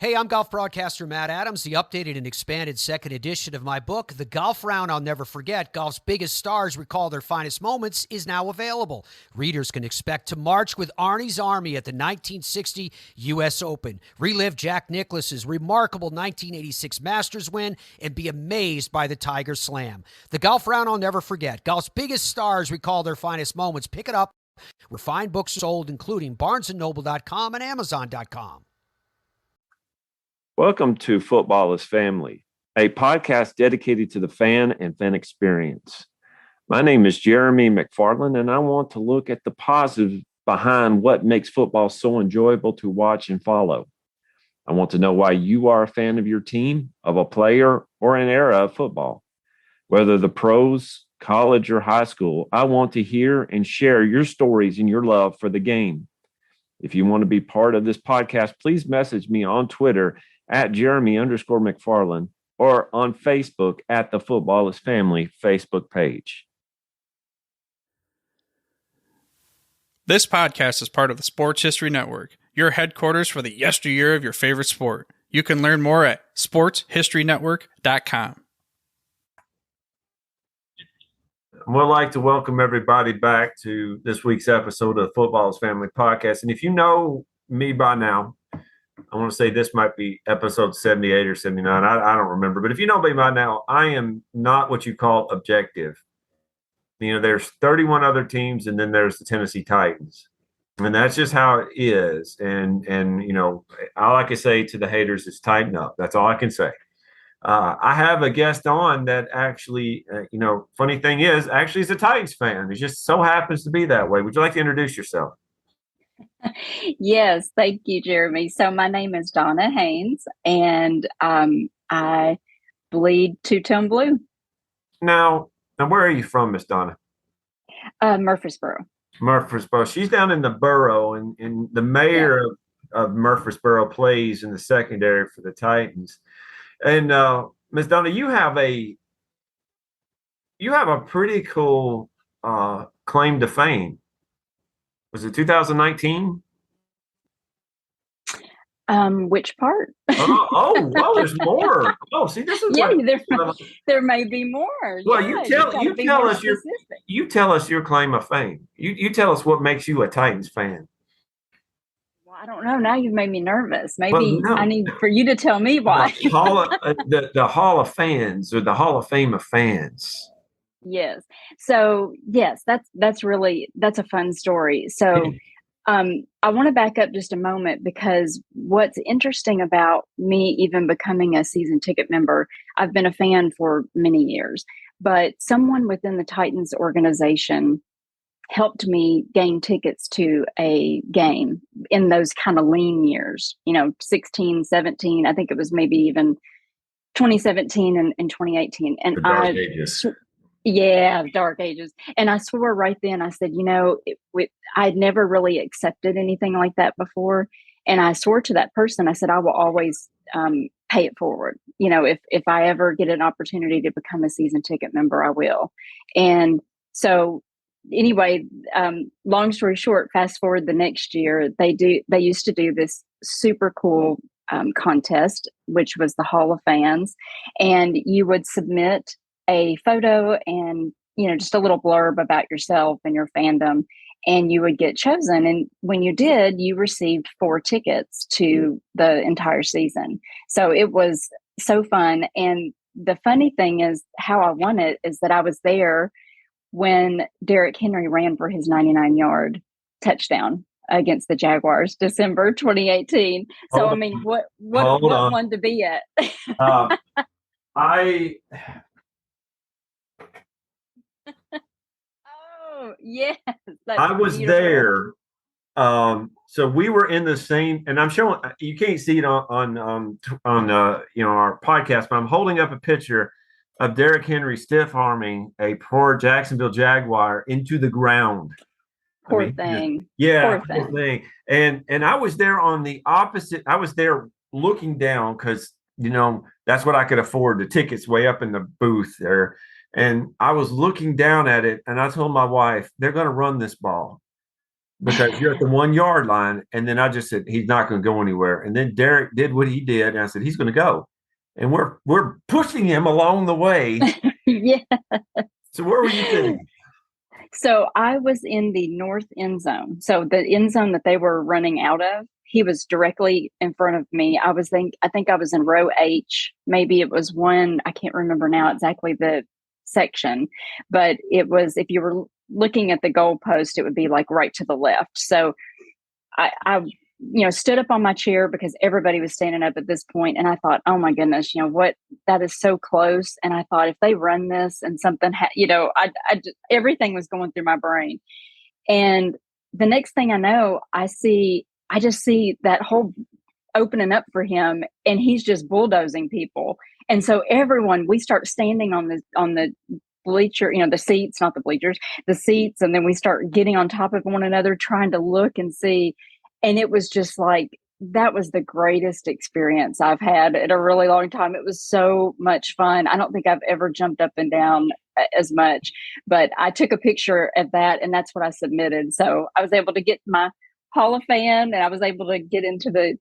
Hey, I'm golf broadcaster Matt Adams. The updated and expanded second edition of my book, The Golf Round I'll Never Forget, Golf's Biggest Stars Recall Their Finest Moments, is now available. Readers can expect to march with Arnie's Army at the 1960 U.S. Open, relive Jack Nicklaus's remarkable 1986 Masters win, and be amazed by the Tiger Slam. The Golf Round I'll Never Forget, Golf's Biggest Stars Recall Their Finest Moments. Pick it up where fine books are sold, including BarnesandNoble.com and Amazon.com. Welcome to Football is Family, a podcast dedicated to the fan and fan experience. My name is Jeremy McFarlin, and I want to look at the positive behind what makes football so enjoyable to watch and follow. I want to know why you are a fan of your team, of a player, or an era of football. Whether the pros, college, or high school, I want to hear and share your stories and your love for the game. If you want to be part of this podcast, please message me on Twitter at Jeremy_McFarlin or on Facebook at the Football is Family Facebook page. This podcast is part of the Sports History Network, your headquarters for the yesteryear of your favorite sport. You can learn more at sportshistorynetwork.com. We'd like to welcome everybody back to this week's episode of the Football is Family podcast. And if you know me by now, I want to say this might be episode 78 or 79. I don't remember. But if you know me by now, I am not what you call objective. You know, there's 31 other teams, and then there's the Tennessee Titans. And that's just how it is. And you know, all I can say to the haters is tighten up. That's all I can say. I have a guest on that actually, funny thing is, actually is a Titans fan. It just so happens to be that way. Would you like to introduce yourself? Yes, thank you, Jeremy. So my name is Donna Haynes, and I bleed two-tone blue. Now, where are you from, Miss Donna? Murfreesboro. Murfreesboro. She's down in the borough, and the mayor of Murfreesboro plays in the secondary for the Titans. And Miss Donna, you have a pretty cool claim to fame. Was it 2019? Which part? Well, there's more. Oh, see, this is there may be more. Well, you tell us your claim of fame. You tell us what makes you a Titans fan. Well, I don't know. Now you've made me nervous. Maybe I need for you to tell me why. The Hall of Fans, or the Hall of Fame of fans. Yes. So yes, that's a fun story. So I want to back up just a moment, because what's interesting about me even becoming a season ticket member, I've been a fan for many years, but someone within the Titans organization helped me gain tickets to a game in those kind of lean years, 16, 17, I think it was maybe even 2017 and 2018. And dark ages. And I swore right then, I said, I'd never really accepted anything like that before. And I swore to that person, I said, I will always pay it forward. If I ever get an opportunity to become a season ticket member, I will. And so anyway, long story short, fast forward the next year, they used to do this super cool contest, which was the Hall of Fans. And you would submit a photo and, just a little blurb about yourself and your fandom, and you would get chosen. And when you did, you received 4 tickets to the entire season. So it was so fun. And the funny thing is, how I won it is that I was there when Derrick Henry ran for his 99-yard touchdown against the Jaguars, December 2018. So, what one to be at? Oh, yes. I was beautiful. There. So we were in the same, and I'm showing, you can't see it on our podcast, but I'm holding up a picture of Derrick Henry stiff arming a poor Jacksonville Jaguar into the ground. Poor thing. Yeah, poor thing. And I was there on the opposite. I was there looking down because, that's what I could afford. The tickets way up in the booth there. And I was looking down at it, and I told my wife, they're going to run this ball. because you're at the 1 yard line. And then I just said, he's not going to go anywhere. And then Derek did what he did. And I said, he's going to go. And we're pushing him along the way. Yeah. So where were you sitting? So I was in the north end zone. So the end zone that they were running out of, he was directly in front of me. I think I was in row H. Maybe it was one, I can't remember now exactly the section, but it was, if you were looking at the goalpost, it would be like right to the left. So I stood up on my chair because everybody was standing up at this point, and I thought, oh my goodness, what, that is so close. And I thought, if they run this and something, everything was going through my brain. And the next thing I know, I just see that whole opening up for him, and he's just bulldozing people. And so we start standing on the bleacher, the seats, not the bleachers, the seats. And then we start getting on top of one another, trying to look and see. And it was just like, that was the greatest experience I've had in a really long time. It was so much fun. I don't think I've ever jumped up and down as much, but I took a picture of that, and that's what I submitted. So I was able to get my Hall of Fame, and I was able to get into the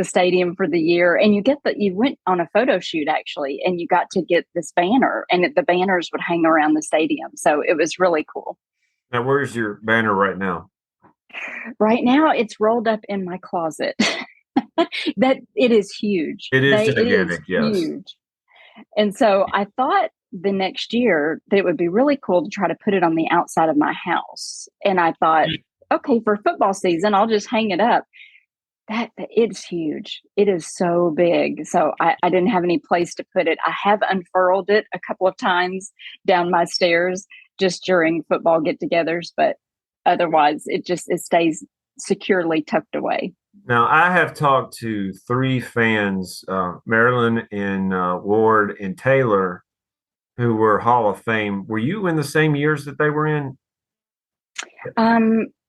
stadium for the year. And you went on a photo shoot actually, and you got to get this banner, and the banners would hang around the stadium. So it was really cool. Now, where's your banner right now? Right now, it's rolled up in my closet. That it is huge. It is gigantic, yes. Huge. And so I thought the next year that it would be really cool to try to put it on the outside of my house. And I thought, okay, for football season, I'll just hang it up. That it's huge. It is so big. So I didn't have any place to put it. I have unfurled it a couple of times down my stairs just during football get-togethers, but otherwise it stays securely tucked away. Now, I have talked to 3 fans, Marilyn and Ward and Taylor, who were Hall of Fame. Were you in the same years that they were in?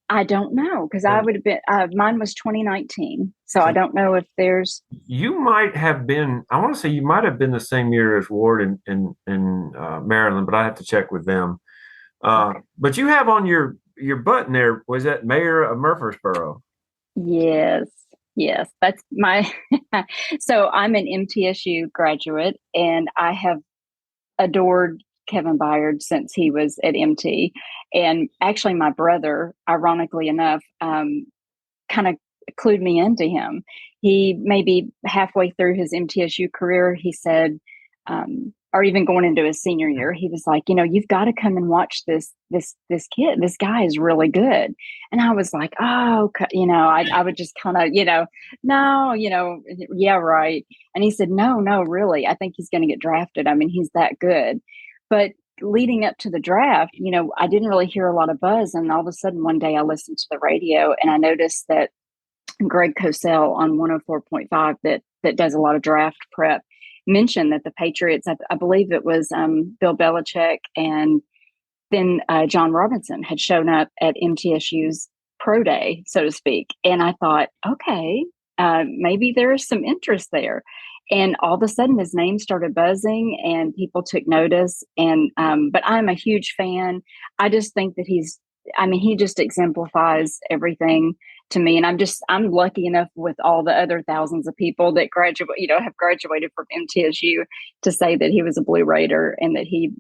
I don't know, because I would have been, mine was 2019. So I don't know if there's. You might have been, I want to say you might have been the same year as Ward and Marilyn, but I have to check with them. Okay. But you have on your button there, was that Mayor of Murfreesboro? Yes, that's my. So I'm an MTSU graduate, and I have adored Kevin Byard since he was at MT. And actually, my brother, ironically enough, kind of clued me into him. He maybe halfway through his MTSU career, he said, or even going into his senior year, he was like, you've got to come and watch this kid. This guy is really good. And I was like, oh, I would just kind of, no, yeah, right. And he said, no, really, I think he's going to get drafted. I mean, he's that good. But leading up to the draft, I didn't really hear a lot of buzz. And all of a sudden, one day I listened to the radio, and I noticed that Greg Cosell on 104.5 that does a lot of draft prep mentioned that the Patriots, I believe it was Bill Belichick and then John Robinson had shown up at MTSU's pro day, so to speak. And I thought, okay, maybe there is some interest there. And all of a sudden his name started buzzing and people took notice. And but I'm a huge fan. I just think that he just exemplifies everything to me. And I'm lucky enough with all the other thousands of people that have graduated from MTSU to say that he was a Blue Raider and that he,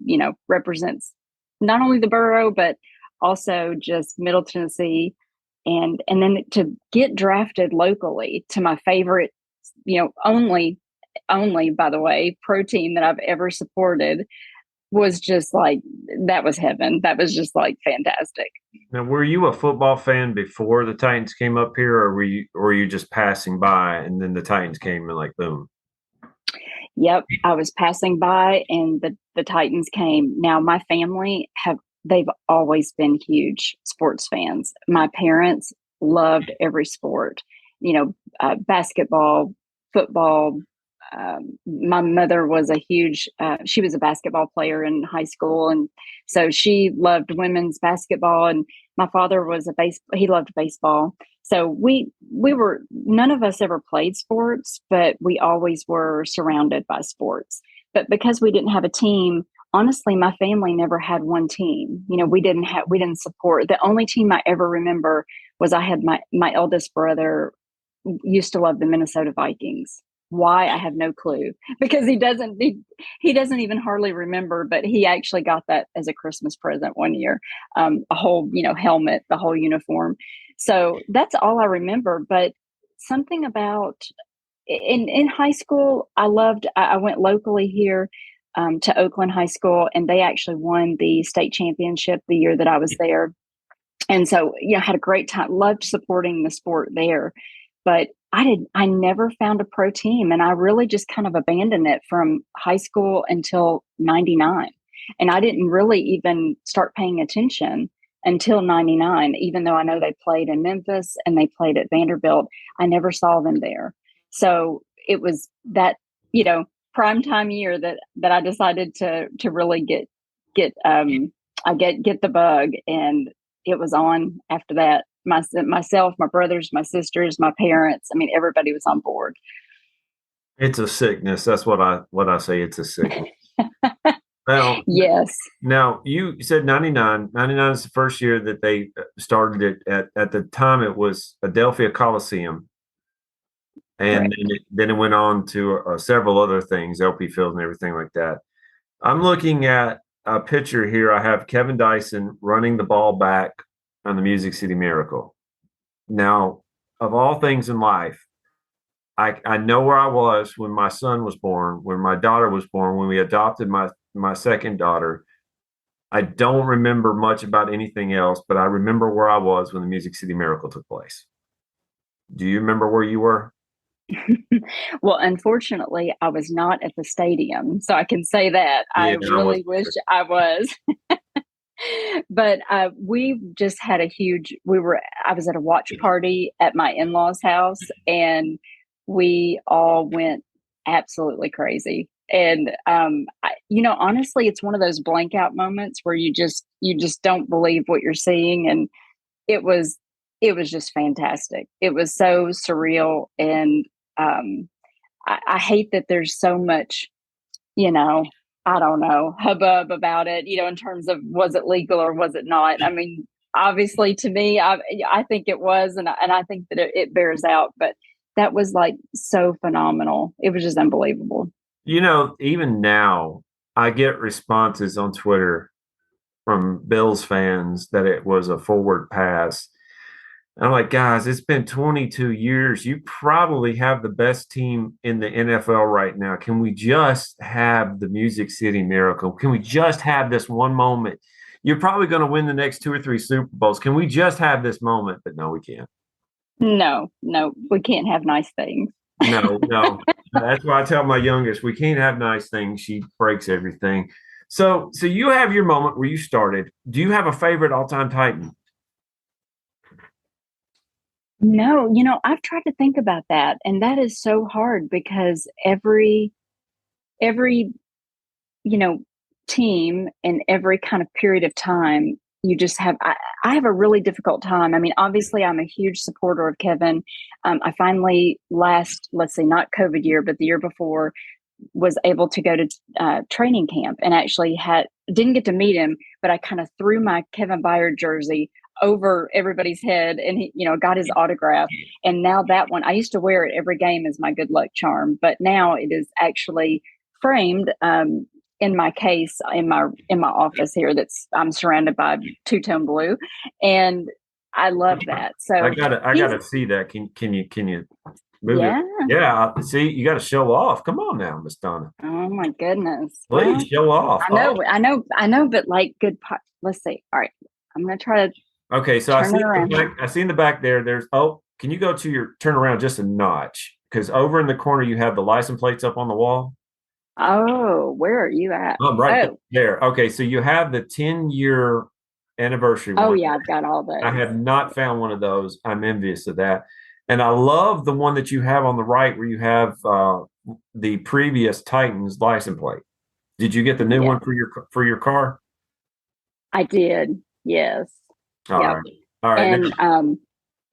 represents not only the borough, but also just Middle Tennessee. And then to get drafted locally to my favorite, only, by the way, pro team that I've ever supported was just like, that was heaven. That was just like fantastic. Now, were you a football fan before the Titans came up here, or were you just passing by and then the Titans came and like, boom? Yep. I was passing by and the Titans came. Now my family they've always been huge sports fans. My parents loved every sport, basketball, football. My mother was she was a basketball player in high school. And so she loved women's basketball, and my father was he loved baseball. So none of us ever played sports, but we always were surrounded by sports. But because we didn't have a team honestly, my family never had one team. We didn't support. The only team I ever remember was I had my eldest brother used to love the Minnesota Vikings. Why? I have no clue, because he doesn't even hardly remember, but he actually got that as a Christmas present one year, a whole, helmet, the whole uniform. So that's all I remember. But something about in high school, I went locally here to Oakland High School, and they actually won the state championship the year that I was there. And so, had a great time, loved supporting the sport there. But I never found a pro team, and I really just kind of abandoned it from high school until 99. And I didn't really even start paying attention until 99, even though I know they played in Memphis and they played at Vanderbilt. I never saw them there. So it was that, primetime year that I decided to really get the bug, and it was on after that. Myself, my brothers, my sisters, my parents. I mean, everybody was on board. It's a sickness. That's what I say. It's a sickness. Now, yes. Now, you said 99. 99 is the first year that they started it. At the time, it was Adelphia Coliseum. And then it went on to several other things, LP Field and everything like that. I'm looking at a picture here. I have Kevin Dyson running the ball back on the Music City Miracle. Now, of all things in life, I know where I was when my son was born, when my daughter was born, when we adopted my second daughter. I don't remember much about anything else, but I remember where I was when the Music City Miracle took place. Do you remember where you were? Well, unfortunately, I was not at the stadium, so I can say that. Yeah, I really wish I was. But we just had I was at a watch party at my in-laws' house, and we all went absolutely crazy. And honestly, it's one of those blank out moments where you just don't believe what you're seeing, and it was just fantastic. It was so surreal, and I hate that there's so much, I don't know, hubbub about it, in terms of was it legal or was it not? I mean, obviously to me, I think it was, and I think that it bears out, but that was like so phenomenal. It was just unbelievable. Even now I get responses on Twitter from Bills fans that it was a forward pass. I'm like, guys, it's been 22 years. You probably have the best team in the NFL right now. Can we just have the Music City Miracle? Can we just have this one moment? You're probably going to win the next 2 or 3 Super Bowls. Can we just have this moment? But no, we can't. No, we can't have nice things. No. That's why I tell my youngest, we can't have nice things. She breaks everything. So you have your moment where you started. Do you have a favorite all-time Titan? No, I've tried to think about that, and that is so hard because every team and every kind of period of time, you just have I have a really difficult time. I mean, obviously I'm a huge supporter of Kevin. I finally not COVID year, but the year before, was able to go to training camp, and actually didn't get to meet him, but I kind of threw my Kevin Byard jersey over everybody's head, and he, got his autograph. And now that one, I used to wear it every game as my good luck charm, but now it is actually framed in my case in my office here. I'm surrounded by two-tone blue, and I love that. So I gotta see that. Can you move it? Yeah. See, you got to show off. Come on now, Miss Donna. Oh my goodness! Please show off. I know, but like good. Let's see. All right, I'm gonna try to. Okay, so I see in the back there. Can you go to turn around just a notch? Because over in the corner you have the license plates up on the wall. Oh, where are you at? I'm right there. Okay, so you have the 10-year anniversary one. Oh yeah, I've got all those. I have not found one of those. I'm envious of that. And I love the one that you have on the right where you have the previous Titans license plate. Did you get the new one for your car? I did. Yes. All right. And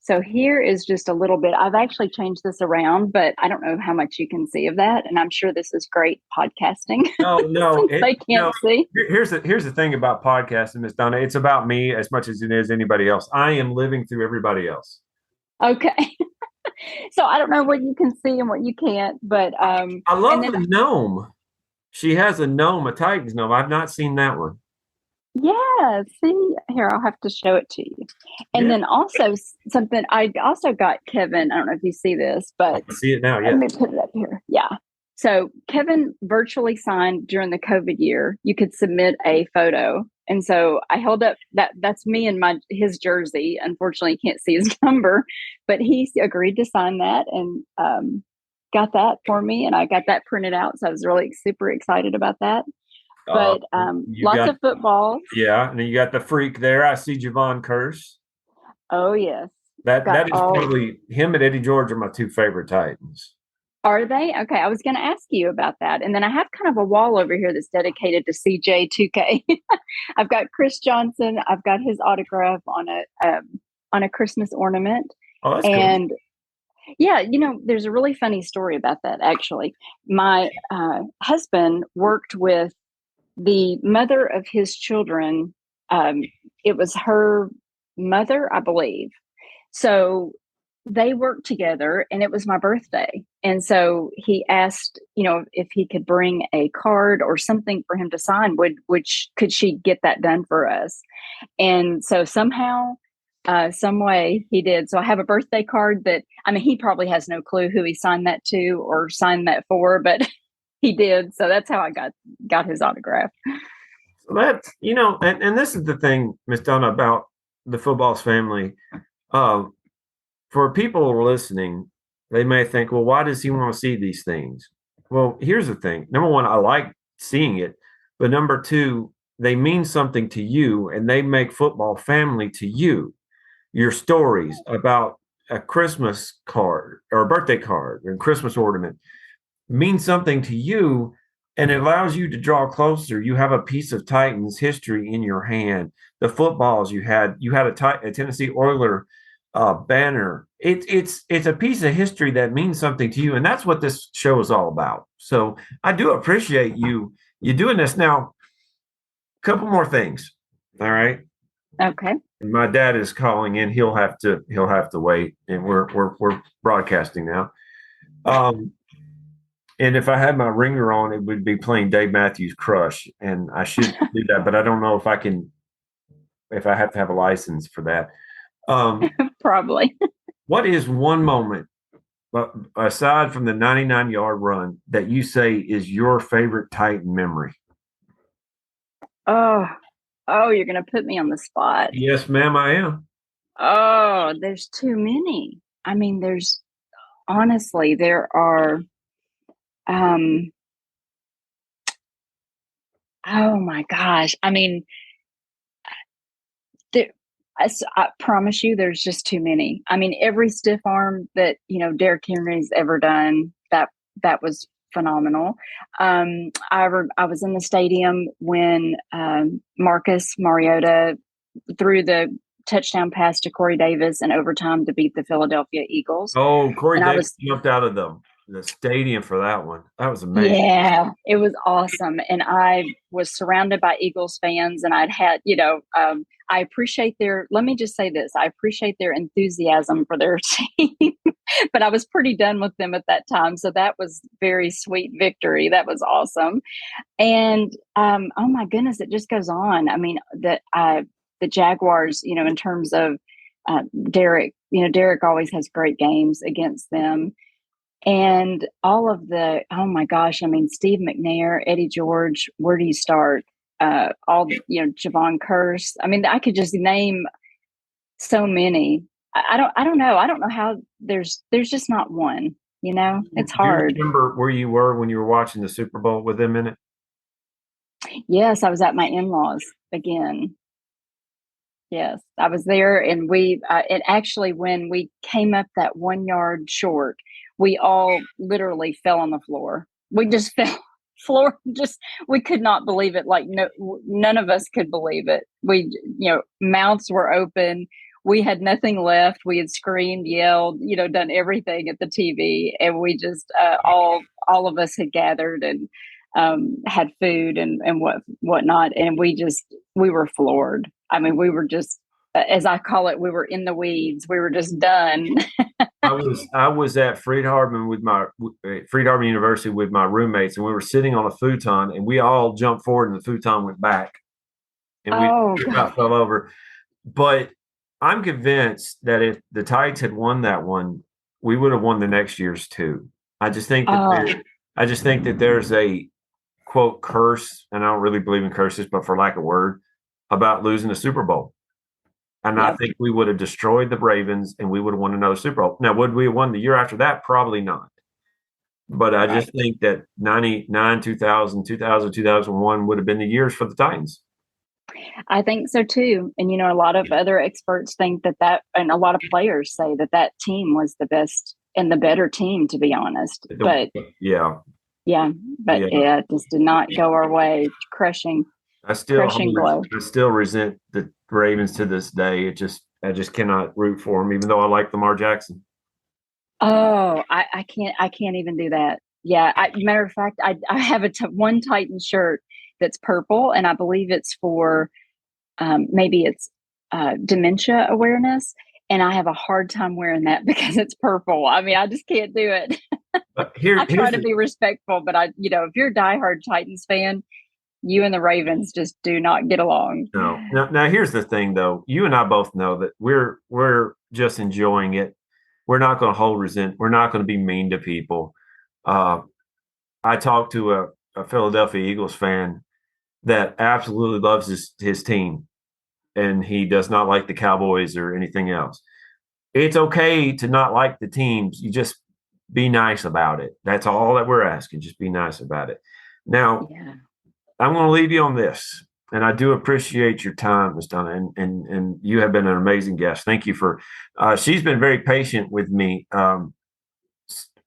So here is just a little bit. I've actually changed this around, but I don't know how much you can see of that. And I'm sure this is great podcasting. No, They can't see. Here's the thing about podcasting, Miss Donna. It's about me as much as it is anybody else. I am living through everybody else. Okay. So I don't know what you can see and what you can't, but I love the gnome. She has a gnome, a Titans gnome. I've not seen that one. Yeah, see here, I'll have to show it to you. And then also something I also got Kevin. I don't know if you see this, but I can see it now. Yeah. Let me put it up here. Yeah. So Kevin virtually signed during the COVID year. You could submit a photo. And so I held up that's me and his jersey. Unfortunately, you can't see his number, but he agreed to sign that and got that for me. And I got that printed out. So I was really super excited about that. But lots of football. Yeah, and then you got the freak there. I see Javon Curse. Oh, yes. That is probably him and Eddie George are my two favorite Titans. Are they? Okay, I was going to ask you about that. And then I have kind of a wall over here that's dedicated to CJ2K. I've got Chris Johnson. I've got his autograph on a Christmas ornament. Oh, that's and cool. Yeah, there's a really funny story about that, actually. My husband worked with the mother of his children. It was her mother, I believe. So they worked together and it was my birthday. And so he asked, if he could bring a card or something for him to sign, could she get that done for us? And so somehow, some way he did. So I have a birthday card that, he probably has no clue who he signed that to or signed that for, but he did. So that's how I got his autograph. So that's, and this is the thing, Miss Donna, about the Footballs family. For people listening, they may think, well, why does he want to see these things? Well, here's the thing. Number one, I like seeing it. But number two, they mean something to you and they make football family to you. Your stories about a Christmas card or a birthday card or a Christmas ornament mean something to you, and it allows you to draw closer. You have a piece of Titans history in your hand. The footballs you had a Tennessee Oiler banner. It's a piece of history that means something to you, and that's what this show is all about. So I do appreciate you doing this. Now, a couple more things. All right. Okay. My dad is calling in. He'll have to wait, and we're broadcasting now. And if I had my ringer on, it would be playing Dave Matthews Crush, and I should do that, but I don't know if I have to have a license for that. Probably. What is one moment, aside from the 99-yard run, that you say is your favorite Titan memory? Oh, you're going to put me on the spot. Yes, ma'am, I am. Oh, there's too many. Honestly, there are, oh my gosh. I promise you, there's just too many. Every stiff arm that, Derrick Henry's ever done, that was phenomenal. I was in the stadium when Marcus Mariota threw the touchdown pass to Corey Davis in overtime to beat the Philadelphia Eagles. Oh, Corey Davis jumped out of the stadium for that one. That was amazing. Yeah, it was awesome. And I was surrounded by Eagles fans, and I'd had, I appreciate let me just say this, I appreciate their enthusiasm for their team, but I was pretty done with them at that time. So that was very sweet victory. That was awesome. And, oh my goodness, it just goes on. The Jaguars, in terms of Derrick, Derrick always has great games against them. And all of oh my gosh, Steve McNair, Eddie George, where do you start? Javon Curse. I could just name so many. I don't know. I don't know how there's just not one, it's hard. Do you remember where you were when you were watching the Super Bowl with them in it? Yes, I was at my in-laws again. Yes, I was there, and and actually when we came up that 1 yard short, we all literally fell on the floor. We just fell. We could not believe it. Like none of us could believe it. We, mouths were open. we had nothing left. We had screamed, yelled, done everything at the TV, and we just all of us had gathered and had food and whatnot, and we were floored. I mean, we were just, as I call it, we were in the weeds. We were just done. I was at Friedharden University with my roommates, and we were sitting on a futon, and we all jumped forward, and the futon went back, and we about fell over. But I'm convinced that if the Titans had won that one, we would have won the next year's too. I just think that there's a quote curse, and I don't really believe in curses, but for lack of word, about losing the Super Bowl. And I think we would have destroyed the Ravens, and we would have won another Super Bowl. Now, would we have won the year after that? Probably not. But I just think that 99, 2000, 2001 would have been the years for the Titans. I think so too. And, a lot of other experts think that, and a lot of players say that team was the best and the better team, to be honest. But it just did not go our way. Crushing blow. I still resent the Ravens to this day. I just cannot root for them, even though I like Lamar Jackson. Oh, I can't even do that. Yeah. Matter of fact, I have one Titan shirt that's purple, and I believe it's for maybe it's dementia awareness. And I have a hard time wearing that because it's purple. I mean, I just can't do it. I try to be respectful, but if you're a diehard Titans fan, you and the Ravens just do not get along. No. Now here's the thing, though. You and I both know that we're just enjoying it. We're not going to hold resent. We're not going to be mean to people. I talked to a Philadelphia Eagles fan that absolutely loves his team, and he does not like the Cowboys or anything else. It's okay to not like the teams. You just be nice about it. That's all that we're asking. Just be nice about it. Now, I'm going to leave you on this, and I do appreciate your time, Ms. Donna, and you have been an amazing guest. Thank you for she's been very patient with me.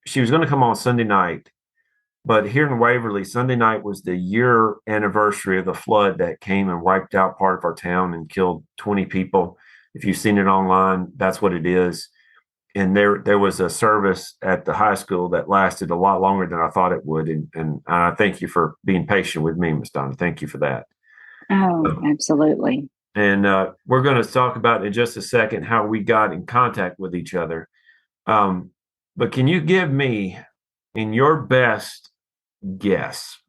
She was going to come on Sunday night, but here in Waverly, Sunday night was the year anniversary of the flood that came and wiped out part of our town and killed 20 people. If you've seen it online, that's what it is. And there was a service at the high school that lasted a lot longer than I thought it would. And I thank you for being patient with me, Ms. Donna. Thank you for that. Oh, absolutely. And we're going to talk about in just a second how we got in contact with each other. But can you give me, in your best guess,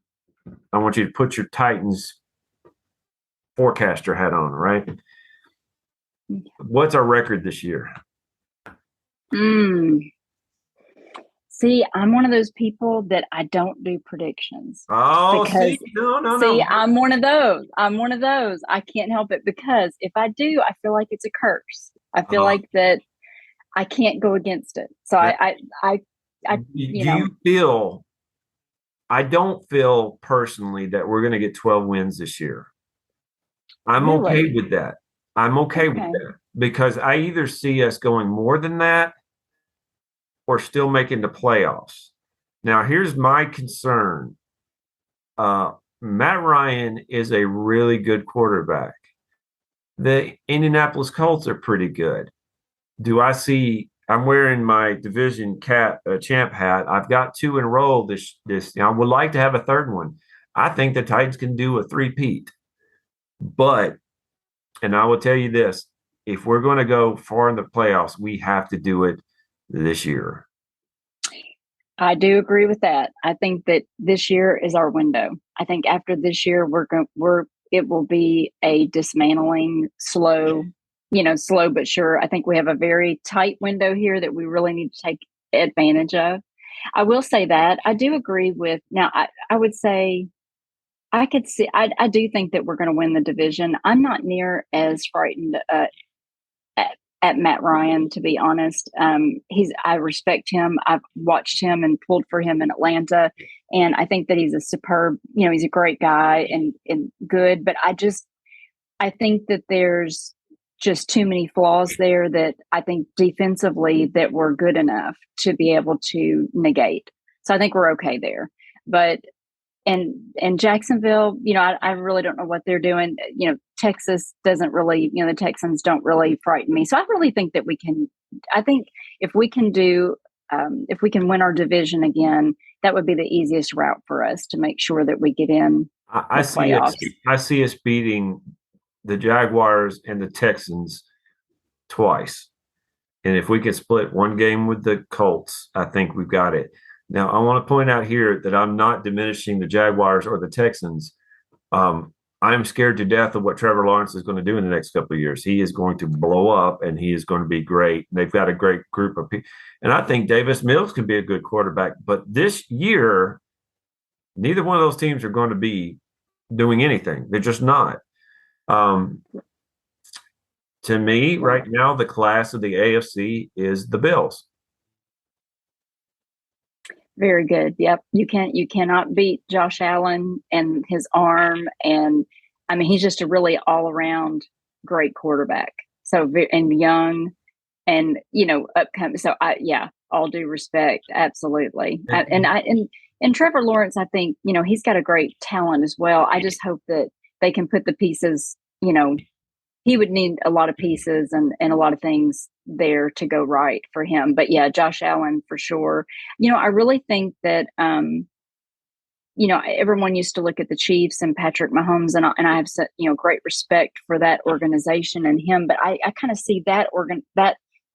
I want you to put your Titans forecaster hat on, right? What's our record this year? See, I'm one of those people that I don't do predictions. Oh, because, no. I'm one of those. I can't help it, because if I do, I feel like it's a curse. I feel like that I can't go against it. So you feel? I don't feel personally that we're going to get 12 wins this year. I'm okay with that. I'm okay with that, because I either see us going more than that or still making the playoffs. Now, here's my concern. Matt Ryan is a really good quarterback. The Indianapolis Colts are pretty good. I'm wearing my division champ hat. I've got 2 in a row this. I would like to have a third one. I think the Titans can do a three-peat. But, and I will tell you this, if we're going to go far in the playoffs, we have to do it this year. I do agree with that. I think that this year is our window. I think after this year, it will be a dismantling, slow but sure. I think we have a very tight window here that we really need to take advantage of. I will say that I do agree with. Now, I would say I could see. I do think that we're going to win the division. I'm not near as frightened at Matt Ryan, to be honest. I respect him. I've watched him and pulled for him in Atlanta, and I think that he's a superb. He's a great guy and good. But I think that there's just too many flaws there that I think defensively that we're good enough to be able to negate. So I think we're okay there. But and Jacksonville, I really don't know what they're doing. Texas doesn't really, the Texans don't really frighten me. So I really think that I think if we can if we can win our division again, that would be the easiest route for us to make sure that we get in I the see us. playoffs. I see us beating the Jaguars and the Texans twice, and if we can split one game with the Colts, I think we've got it. Now, I want to point out here that I'm not diminishing the Jaguars or the Texans. I'm scared to death of what Trevor Lawrence is going to do in the next couple of years. He is going to blow up, and he is going to be great. They've got a great group of people. And I think Davis Mills can be a good quarterback. But this year, neither one of those teams are going to be doing anything. They're just not. To me, right now, the class of the AFC is the Bills. Very good. Yep. You cannot beat Josh Allen and his arm. And I mean, he's just a really all around great quarterback. So, and young and, upcoming. So all due respect. Absolutely. And Trevor Lawrence, I think, he's got a great talent as well. I just hope that they can put the pieces, he would need a lot of pieces and a lot of things there to go right for him. But yeah, Josh Allen for sure. I really think that, everyone used to look at the Chiefs and Patrick Mahomes, and I have such, great respect for that organization and him. But I kind of see that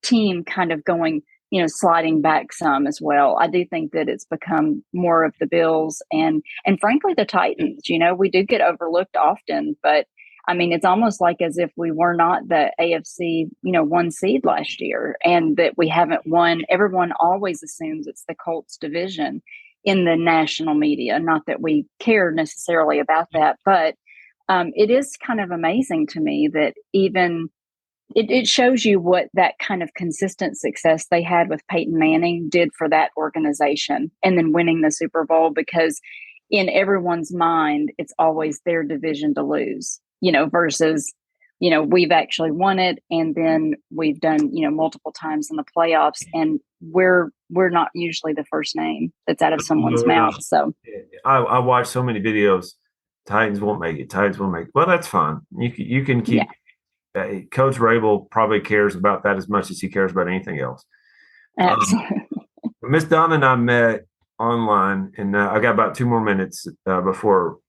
team kind of going, sliding back some as well. I do think that it's become more of the Bills and frankly, the Titans. We do get overlooked often, but I mean, it's almost like as if we were not the AFC, 1 seed last year and that we haven't won. Everyone always assumes it's the Colts division in the national media. Not that we care necessarily about that, but it is kind of amazing to me that even it shows you what that kind of consistent success they had with Peyton Manning did for that organization and then winning the Super Bowl, because in everyone's mind, it's always their division to lose. Versus, we've actually won it and then we've done, multiple times in the playoffs, and we're not usually the first name that's out of someone's mouth. So I watch so many videos. Titans won't make it. Titans won't make it. Well, that's fine. You can keep. Yeah. Coach Rabel probably cares about that as much as he cares about anything else. Absolutely. Miss Donna and I met online, and I got about 2 more minutes before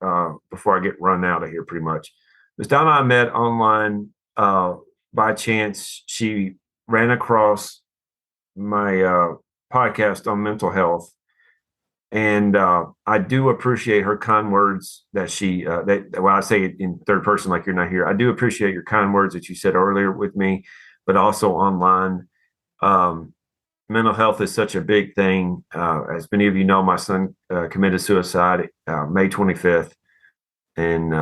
I get run out of here pretty much. Miss Donna and I met online by chance. She ran across my podcast on mental health. And I do appreciate her kind words that I say it in third person like you're not here. I do appreciate your kind words that you said earlier with me, but also online. Mental health is such a big thing. As many of you know, my son committed suicide May 25th, and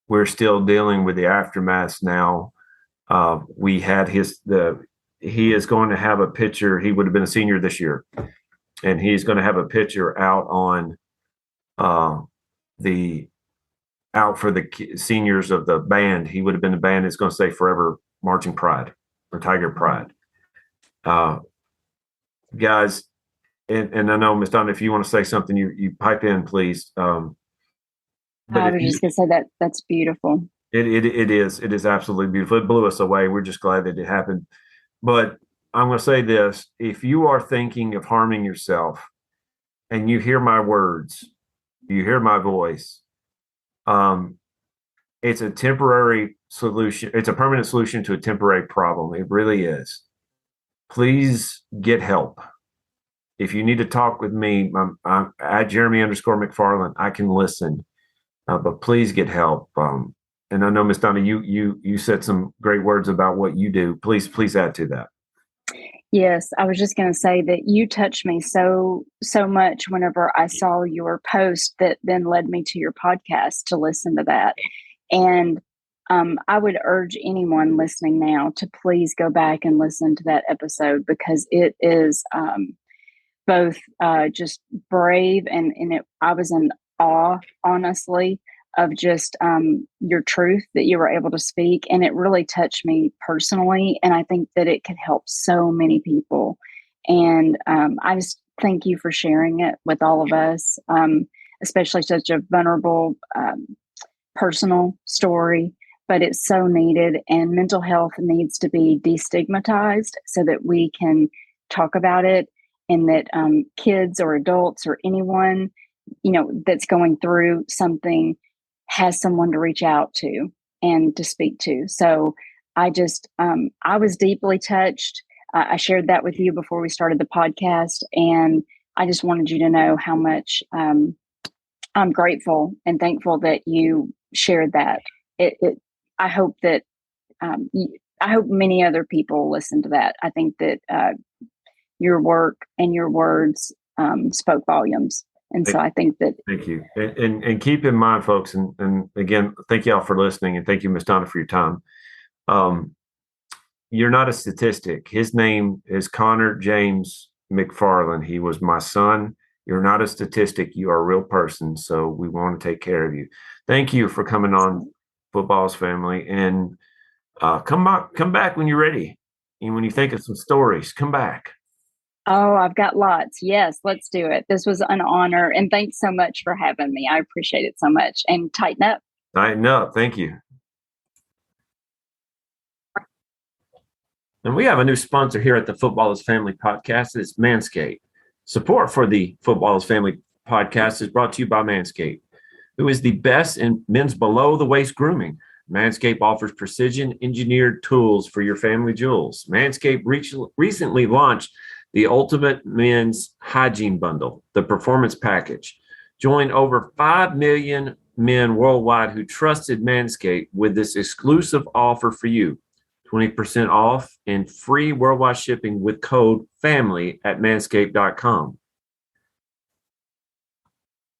we're still dealing with the aftermath now. We had he is going to have a picture. He would have been a senior this year, and he's going to have a picture out on out for the seniors of the band. He would have been the band. It's going to say Forever Marching Pride or Tiger Pride. Guys, and I know, Ms. Donna, if you want to say something, you pipe in, please. I was just going to say that's beautiful. It is absolutely beautiful. It blew us away. We're just glad that it happened. But I'm going to say this: if you are thinking of harming yourself, and you hear my words, you hear my voice, it's a temporary solution. It's a permanent solution to a temporary problem. It really is. Please get help. If you need to talk with me, I'm at Jeremy_McFarlin. I can listen, but please get help. And I know, Miss Donna, you said some great words about what you do. Please add to that. Yes, I was just going to say that you touched me so much whenever I saw your post that then led me to your podcast to listen to that. And I would urge anyone listening now to please go back and listen to that episode, because it is both just brave and I was in awe, honestly, of just your truth that you were able to speak. And it really touched me personally. And I think that it could help so many people. And I just thank you for sharing it with all of us, especially such a vulnerable, personal story, but it's so needed. And mental health needs to be destigmatized so that we can talk about it, and that kids or adults or anyone, that's going through something has someone to reach out to and to speak to. So I just, I was deeply touched. I shared that with you before we started the podcast, and I just wanted you to know how much I'm grateful and thankful that you shared that. I hope that I hope many other people listen to that. I think that your work and your words spoke volumes, and so I think that. Thank you, and keep in mind, folks, and again, thank you all for listening, and thank you, Miss Donna, for your time. You're not a statistic. His name is Connor James McFarlin. He was my son. You're not a statistic. You are a real person. So we want to take care of you. Thank you for coming on Football's Family, and come back when you're ready. And when you think of some stories, come back. Oh, I've got lots. Yes, let's do it. This was an honor, and thanks so much for having me. I appreciate it so much. And tighten up. Tighten up. Thank you. And we have a new sponsor here at the Footballers Family Podcast. It's Manscaped. Support for the Footballers Family Podcast is brought to you by Manscaped, who is the best in men's below-the-waist grooming. Manscaped offers precision-engineered tools for your family jewels. Manscaped recently launched the Ultimate Men's Hygiene Bundle, the Performance Package. Join over 5 million men worldwide who trusted Manscaped with this exclusive offer for you. 20% off and free worldwide shipping with code FAMILY at manscaped.com.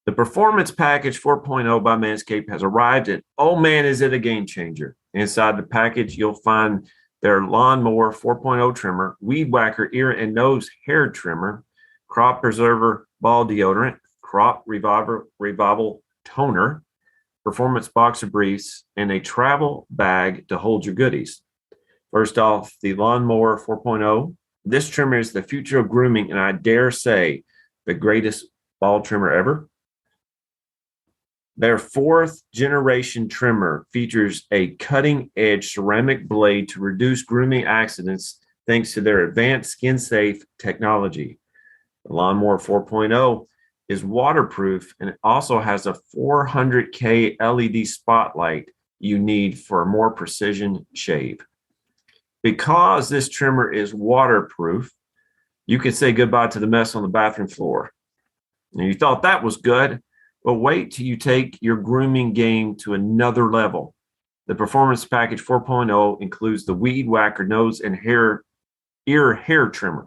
The Performance Package 4.0 by Manscaped has arrived, and oh man, is it a game changer. Inside the package, you'll find their Lawnmower 4.0 trimmer, Weed Whacker ear and nose hair trimmer, Crop Preserver ball deodorant, Crop Revival toner, Performance boxer briefs, and a travel bag to hold your goodies. First off, the Lawnmower 4.0. This trimmer is the future of grooming, and I dare say the greatest ball trimmer ever. Their 4th generation trimmer features a cutting-edge ceramic blade to reduce grooming accidents thanks to their advanced skin-safe technology. The Lawnmower 4.0 is waterproof, and it also has a 400K LED spotlight you need for a more precision shave. Because this trimmer is waterproof, you can say goodbye to the mess on the bathroom floor. And you thought that was good, but wait till you take your grooming game to another level. The Performance Package 4.0 includes the Weed Whacker nose and ear hair trimmer.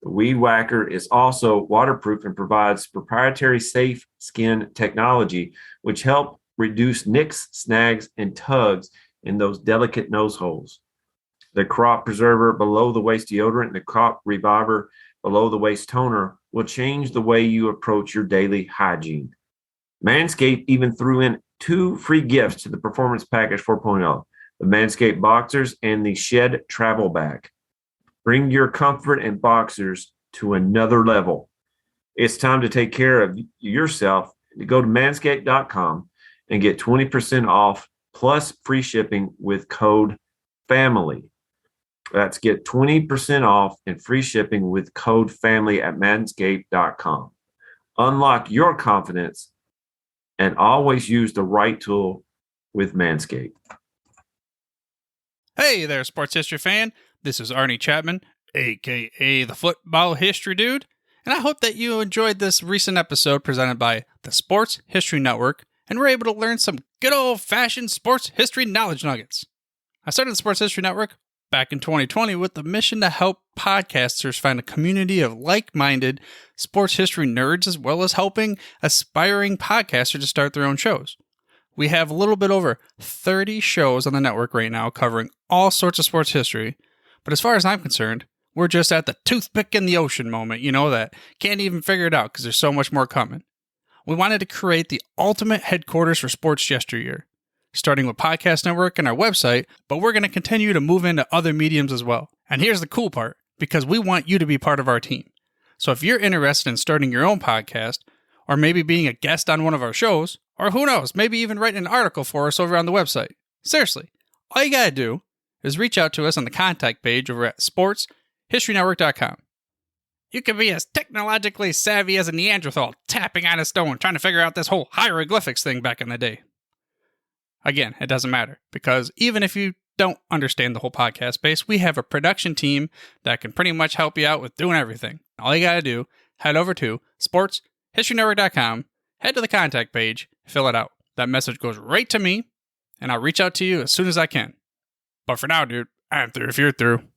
The Weed Whacker is also waterproof and provides proprietary safe skin technology, which help reduce nicks, snags, and tugs in those delicate nose holes. The Crop Preserver below-the-waist deodorant and the Crop Reviver below-the-waist toner will change the way you approach your daily hygiene. Manscaped even threw in 2 free gifts to the Performance Package 4.0, the Manscaped Boxers and the Shed Travel Bag. Bring your comfort and boxers to another level. It's time to take care of yourself. Go to manscaped.com and get 20% off plus free shipping with code FAMILY. That's get 20% off and free shipping with code FAMILY at manscaped.com. Unlock your confidence and always use the right tool with Manscaped. Hey there, sports history fan. This is Arnie Chapman, a.k.a. the Football History Dude, and I hope that you enjoyed this recent episode presented by the Sports History Network and were able to learn some good old-fashioned sports history knowledge nuggets. I started the Sports History Network back in 2020 with the mission to help podcasters find a community of like-minded sports history nerds, as well as helping aspiring podcasters to start their own shows. We have a little bit over 30 shows on the network right now covering all sorts of sports history, but as far as I'm concerned, we're just at the toothpick in the ocean moment, that can't even figure it out because there's so much more coming. We wanted to create the ultimate headquarters for sports yesteryear, starting with Podcast Network and our website, but we're going to continue to move into other mediums as well. And here's the cool part, because we want you to be part of our team. So if you're interested in starting your own podcast, or maybe being a guest on one of our shows, or who knows, maybe even writing an article for us over on the website. Seriously, all you gotta do is reach out to us on the contact page over at sportshistorynetwork.com. You can be as technologically savvy as a Neanderthal tapping on a stone trying to figure out this whole hieroglyphics thing back in the day. Again, it doesn't matter, because even if you don't understand the whole podcast space, we have a production team that can pretty much help you out with doing everything. All you gotta do, head over to sportshistorynetwork.com, head to the contact page, fill it out. That message goes right to me, and I'll reach out to you as soon as I can. But for now, dude, I'm through if you're through.